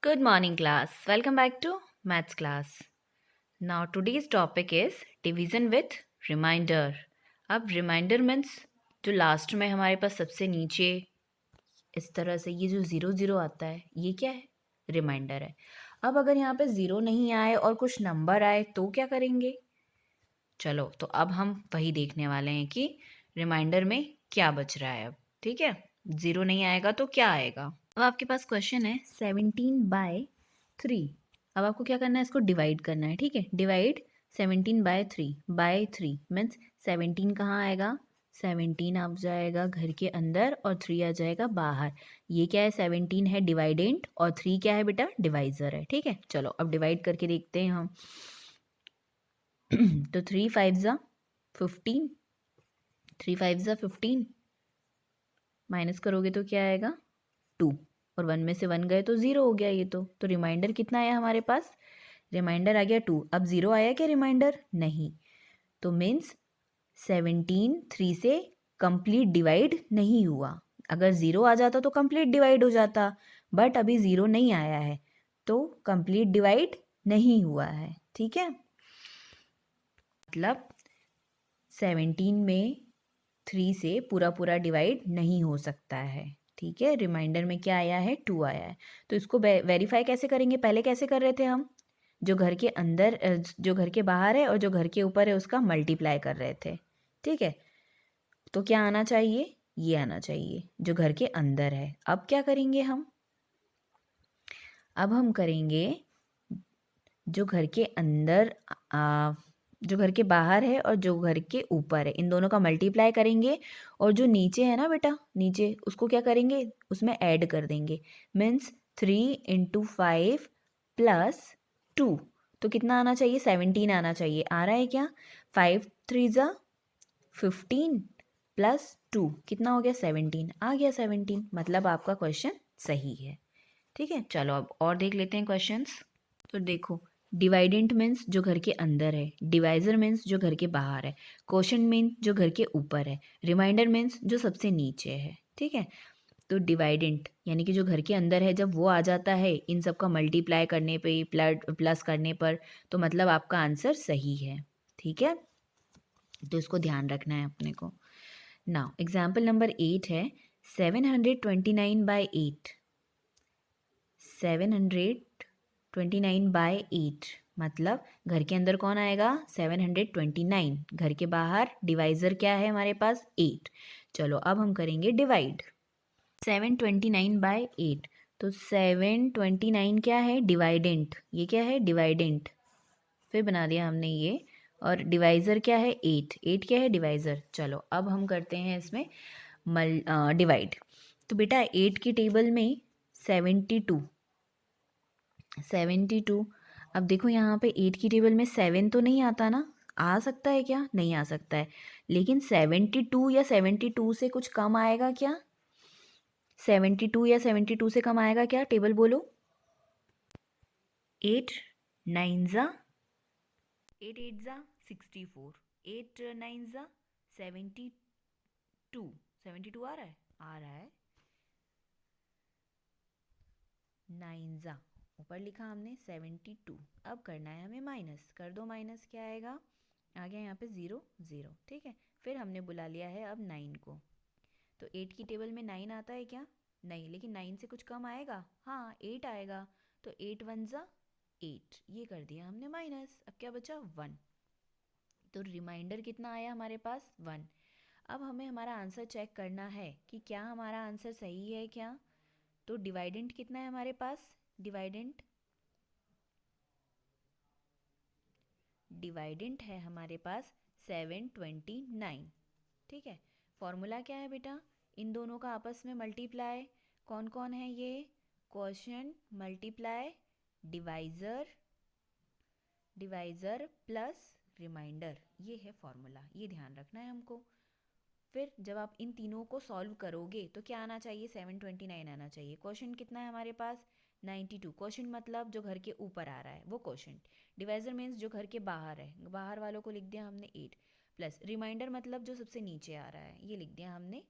Good morning, class. Welcome back to Maths class. Now, today's topic is division with reminder. अब reminder means जो last में हमारे पास सबसे नीचे इस तरह से ये जो ज़ीरो ज़ीरो आता है ये क्या है? रिमाइंडर है. अब अगर यहाँ पे ज़ीरो नहीं आए और कुछ नंबर आए तो क्या करेंगे? चलो तो अब हम वही देखने वाले हैं कि रिमाइंडर में क्या बच रहा है अब. ठीक है, ज़ीरो नहीं आएगा तो क्या आएगा. अब आपके पास क्वेश्चन है 17/3. अब आपको क्या करना है, इसको डिवाइड करना है. ठीक है, डिवाइड 17/3 मीन्स 17 कहाँ आएगा, 17 आ जाएगा घर के अंदर और 3 आ जाएगा बाहर. ये क्या है, 17 है डिवाइडेंट और 3 क्या है बेटा, डिवाइजर है. ठीक है, चलो अब डिवाइड करके देखते हैं हम. तो 3 5 ज़ा 15, 3 5 ज़ा 15, माइनस करोगे तो क्या आएगा 2, और 1 में से 1 गए तो 0 हो गया. ये तो रिमाइंडर कितना आया हमारे पास, रिमाइंडर आ गया 2. अब 0 आया क्या रिमाइंडर, नहीं. तो मीन्स 17 3 से कंप्लीट डिवाइड नहीं हुआ. अगर 0 आ जाता तो कंप्लीट डिवाइड हो जाता, बट अभी 0 नहीं आया है तो कंप्लीट डिवाइड नहीं हुआ है. ठीक है, मतलब 17 में 3 से पूरा पूरा डिवाइड नहीं हो सकता है. ठीक है, रिमाइंडर में क्या आया है, 2 आया है. तो इसको वेरीफाई कैसे करेंगे, पहले कैसे कर रहे थे हम, जो घर के अंदर जो घर के बाहर है और जो घर के ऊपर है उसका मल्टीप्लाई कर रहे थे. ठीक है, तो क्या आना चाहिए, ये आना चाहिए जो घर के अंदर है. अब क्या करेंगे हम, अब हम करेंगे जो घर के अंदर जो घर के बाहर है और जो घर के ऊपर है इन दोनों का मल्टीप्लाई करेंगे, और जो नीचे है ना बेटा, नीचे उसको क्या करेंगे, उसमें ऐड कर देंगे. मीन्स 3 × 5 + 2, तो कितना आना चाहिए, 17 आना चाहिए. आ रहा है क्या, 5 3 ज़ा 15 + 2 कितना हो गया, 17 आ गया. 17 मतलब आपका क्वेश्चन सही है. ठीक है, चलो अब और देख लेते हैं क्वेश्चंस. तो देखो, डिवाइडेंट मीन्स जो घर के अंदर है, डिवाइजर मीन्स जो घर के बाहर है, क्वोशंट मीन्स जो घर के ऊपर है, रिमाइंडर मीन्स जो सबसे नीचे है. ठीक है, तो डिवाइडेंट यानी कि जो घर के अंदर है, जब वो आ जाता है इन सब का मल्टीप्लाई करने पे, प्लस करने पर, तो मतलब आपका आंसर सही है. ठीक है, तो इसको ध्यान रखना है अपने को. नाउ एग्जाम्पल नंबर 8 है 729/8. 729/8 मतलब घर के अंदर कौन आएगा, 729. घर के बाहर डिवाइजर क्या है हमारे पास, 8. चलो अब हम करेंगे डिवाइड 729/8. तो 729 क्या है, डिवाइडेंट. ये क्या है, डिवाइडेंट. फिर बना दिया हमने ये, और डिवाइज़र क्या है, 8. 8 क्या है, डिवाइज़र. चलो अब हम करते हैं इसमें डिवाइड. तो बेटा 8 की टेबल में 72. अब देखो यहाँ पे 8 की टेबल में 7 तो नहीं आता ना, आ सकता है क्या, नहीं आ सकता है. लेकिन 72 या 72 से कुछ कम आएगा क्या, 72 या 72 से कम आएगा क्या, टेबल बोलो. 8 9 ज़ा 8 8 ज़ा 64, 8 9 ज़ा 72. 72 आ रहा है, आ रहा है. 9 ज़ा ऊपर लिखा हमने 72. अब करना है हमें माइनस, कर दो माइनस, क्या आएगा, आ गया यहाँ पे 0 0. ठीक है, फिर हमने बुला लिया है अब 9 को. तो 8 की टेबल में 9 आता है क्या, नहीं. लेकिन 9 से कुछ कम आएगा, हाँ 8 आएगा. तो 8 1 ज़ा 8, ये कर दिया हमने माइनस. अब क्या बचा, 1. तो रिमाइंडर कितना आया हमारे पास, 1. अब हमें हमारा आंसर चेक करना है कि क्या हमारा आंसर सही है क्या. तो डिवाइडेंट कितना है हमारे पास, डिवाइडेंट है हमारे पास 729. ठीक है, फॉर्मूला क्या है बेटा, इन दोनों का आपस में मल्टीप्लाई. कौन कौन है ये, quotient multiply divisor, divisor plus remainder, ये है फॉर्मूला. ये ध्यान रखना है हमको. फिर जब आप इन तीनों को सॉल्व करोगे तो क्या आना चाहिए, 729 आना चाहिए. क्वोशंट कितना है हमारे पास, 92. क्वोशंट मतलब जो घर के ऊपर आ रहा है वो क्वोशंट. डिवाइजर मीन्स जो घर के बाहर है, बाहर वालों को लिख दिया हमने 8. प्लस रिमाइंडर मतलब जो सबसे नीचे आ रहा है, ये लिख दिया हमने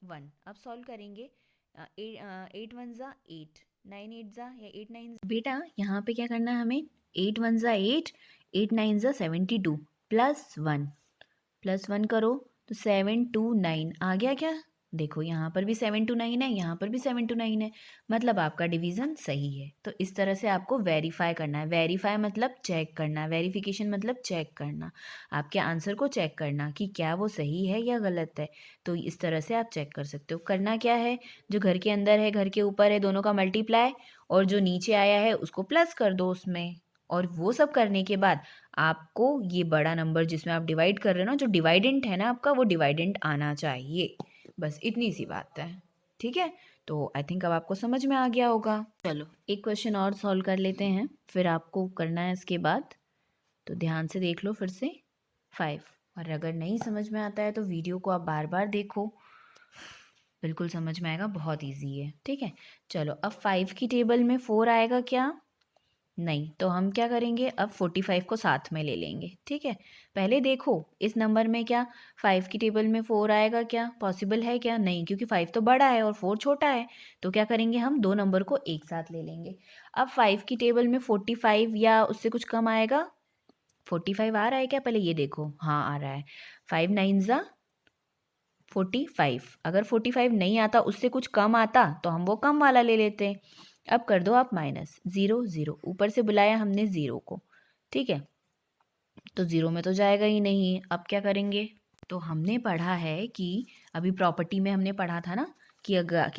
1. अब सॉल्व करेंगे. 8 1 ज़ा 8, 9 8 जा या 8 9 बेटा यहाँ पे क्या करना है हमें, 8 1 जा 8, 8 9 जा 72 +1 करो तो 7 2 9 आ गया क्या। देखो यहाँ पर भी 7 2 9 है, यहाँ पर भी 7 2 9 है, मतलब आपका डिवीज़न सही है। तो इस तरह से आपको वेरीफाई करना है। वेरीफाई मतलब चेक करना, वेरिफिकेशन मतलब चेक करना, आपके आंसर को चेक करना कि क्या वो सही है या गलत है। तो इस तरह से आप चेक कर सकते हो। करना क्या है, जो घर के अंदर है घर के ऊपर है दोनों का मल्टीप्लाई, और जो नीचे आया है उसको प्लस कर दो उसमें। और वो सब करने के बाद आपको ये बड़ा नंबर जिसमें आप डिवाइड कर रहे हो ना, जो डिवाइडेंट है ना आपका, वो डिवाइडेंट आना चाहिए। बस इतनी सी बात है, ठीक है। तो आई थिंक अब आपको समझ में आ गया होगा। चलो एक क्वेश्चन और सॉल्व कर लेते हैं, फिर आपको करना है इसके बाद, तो ध्यान से देख लो फिर से 5। और अगर नहीं समझ में आता है तो वीडियो को आप बार बार देखो, बिल्कुल समझ में आएगा, बहुत इजी है, ठीक है। चलो अब 5 की टेबल में 4 आएगा क्या, नहीं, तो हम क्या करेंगे, अब 45 को साथ में ले लेंगे, ठीक है। पहले देखो इस नंबर में क्या 5 की टेबल में 4 आएगा क्या, पॉसिबल है क्या, नहीं, क्योंकि 5 तो बड़ा है और 4 छोटा है। तो क्या करेंगे, हम दो नंबर को एक साथ ले लेंगे। अब 5 की टेबल में 45 या उससे कुछ कम आएगा, 45 आ रहा है क्या, पहले ये देखो, हाँ आ रहा है। 5 9 ज़ा 45, अगर 45 नहीं आता, उससे कुछ कम आता, तो हम वो कम वाला ले लेते हैं। अब कर दो आप माइनस, 0 0, ऊपर से बुलाया हमने 0 को, ठीक है, तो 0 में तो जाएगा ही नहीं। अब क्या करेंगे, तो हमने पढ़ा है कि अभी प्रॉपर्टी में हमने पढ़ा था ना कि अगर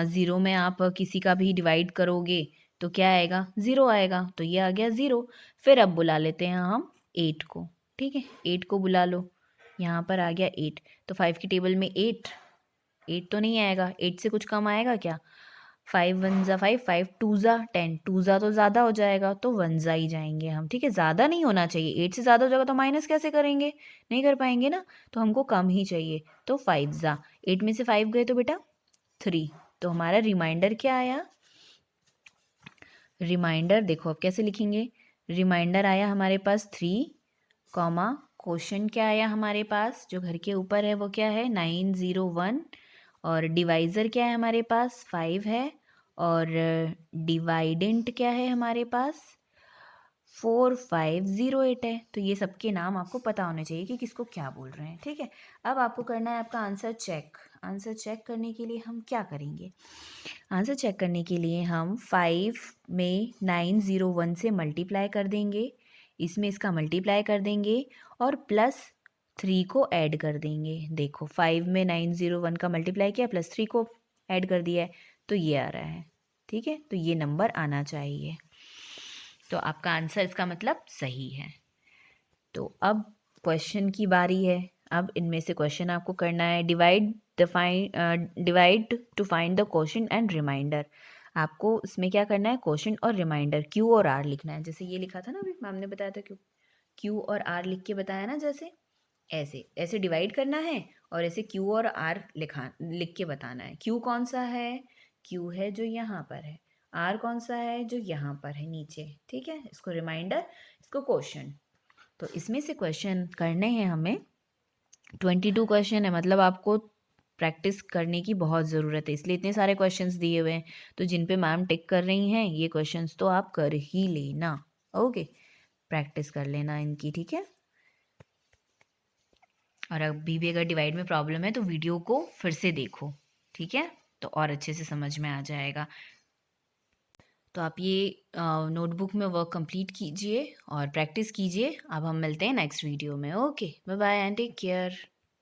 0 में आप किसी का भी डिवाइड करोगे तो क्या आएगा, 0 आएगा, तो ये आ गया 0। फिर अब बुला लेते हैं हम 8 को, ठीक है, 8 को बुला लो, यहाँ पर आ गया 8, तो 5 की टेबल में 8 तो नहीं आएगा, 8 से कुछ कम आएगा क्या, 5 1 ज़ा 5, 5 2 ज़ा 10, 2 ज़ा तो ज़्यादा हो जाएगा, तो 1 ज़ा ही जाएंगे हम, ठीक है, ज़्यादा नहीं होना चाहिए। 8 से ज़्यादा हो जाएगा तो माइनस कैसे करेंगे, नहीं कर पाएंगे ना, तो हमको कम ही चाहिए, तो 5 ज़ा 8 में से 5 गए तो बेटा 3, तो हमारा रिमाइंडर क्या आया, रिमाइंडर देखो अब कैसे लिखेंगे, रिमाइंडर आया हमारे पास 3, कॉमा क्वेश्चन क्या आया हमारे पास, जो घर के ऊपर है वो क्या है 901, और डिवाइज़र क्या है हमारे पास 5 है, और डिवाइडेंट क्या है हमारे पास 4508 है। तो ये सबके नाम आपको पता होने चाहिए कि किसको क्या बोल रहे हैं, ठीक है। अब आपको करना है आपका आंसर चेक। आंसर चेक करने के लिए हम क्या करेंगे, आंसर चेक करने के लिए हम 5 में 901 से मल्टीप्लाई कर देंगे, इसमें इसका मल्टीप्लाई कर देंगे, और +3 को ऐड कर देंगे। देखो 5 में 901 का मल्टीप्लाई किया, +3 को ऐड कर दिया है, तो ये आ रहा है, ठीक है, तो ये नंबर आना चाहिए। तो आपका आंसर इसका मतलब सही है। तो अब क्वेश्चन की बारी है। अब इनमें से क्वेश्चन आपको करना है, divide to find the question and remainder. आपको इसमें क्या करना है, क्वेश्चन और रिमाइंडर Q और R लिखना है, जैसे ये लिखा था ना अभी मैम ने बताया था, Q और R लिख के बताया ना, जैसे ऐसे ऐसे डिवाइड करना है, और ऐसे Q और R लिख के बताना है। Q कौन सा है, Q है जो यहाँ पर है, R कौन सा है जो यहाँ पर है नीचे, ठीक है, इसको रिमाइंडर, इसको क्वेश्चन। तो इसमें से क्वेश्चन करने हैं हमें, 22 क्वेश्चन है, मतलब आपको प्रैक्टिस करने की बहुत ज़रूरत है, इसलिए इतने सारे क्वेश्चंस दिए हुए हैं। तो जिन पे मैम टिक कर रही हैं ये क्वेश्चंस तो आप कर ही लेना, ओके, प्रैक्टिस कर लेना इनकी, ठीक है। और अभी भी अगर डिवाइड में प्रॉब्लम है तो वीडियो को फिर से देखो, ठीक है, तो और अच्छे से समझ में आ जाएगा। तो आप ये नोटबुक में वर्क कंप्लीट कीजिए और प्रैक्टिस कीजिए। अब हम मिलते हैं नेक्स्ट वीडियो में, okay, bye bye and take care.